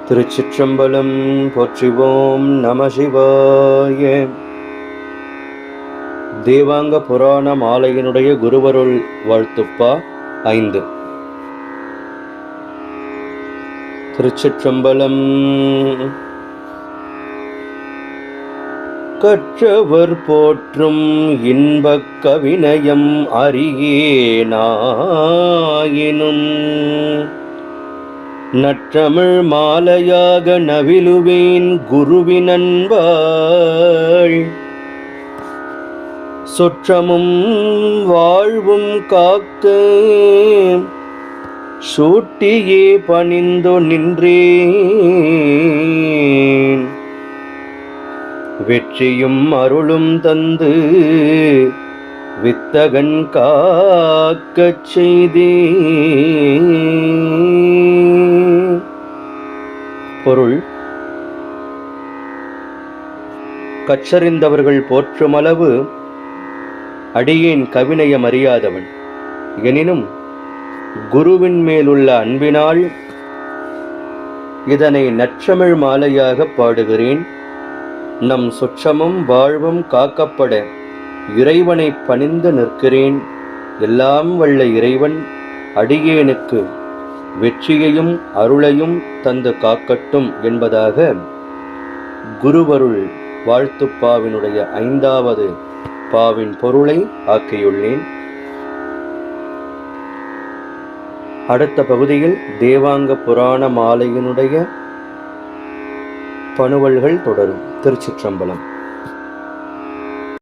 திருச்சிற்றம்பலம். போற்றிவோம் நம சிவாய. தேவாங்க புராண மாலையினுடைய குருவருள் வாழ்த்துப்பா 5. திருச்சிற்றம்பலம். கற்றவர் போற்றும் இன்பக் கவினயம் அறியேனாயினும் நற்றமிழ் மாலையாக நவிலுவேன் குருவினன்பாள். சொற்றமும் வாழ்வும் காக்க சூட்டியே பணிந்து நின்றேன். வெற்றியும் அருளும் தந்து வித்தகன் காக்கச் செய்தே. பொருள்: கற்றறிந்தவர்கள் போற்றும் அளவு அடியேன் கவினயம் அறியாதவன். எனினும் குருவின் மேலுள்ள அன்பினால் இதனை நற்றமிழ் மாலையாக பாடுகிறேன். நம் சொற்றமும் வாழ்வும் காக்கப்பட இறைவனை பணிந்து நிற்கிறேன். எல்லாம் வல்ல இறைவன் அடியேனுக்கு வெற்றியையும் அருளையும் தந்து காக்கட்டும் என்பதாக குருவருள் வாழ்த்துப்பாவினுடைய 5வது பாவின் பொருளை ஆக்கியுள்ளேன். அடுத்த பகுதியில் தேவாங்க புராண மாலையினுடைய பணுவல்கள் தொடரும். திருச்சிற்றம்பலம்.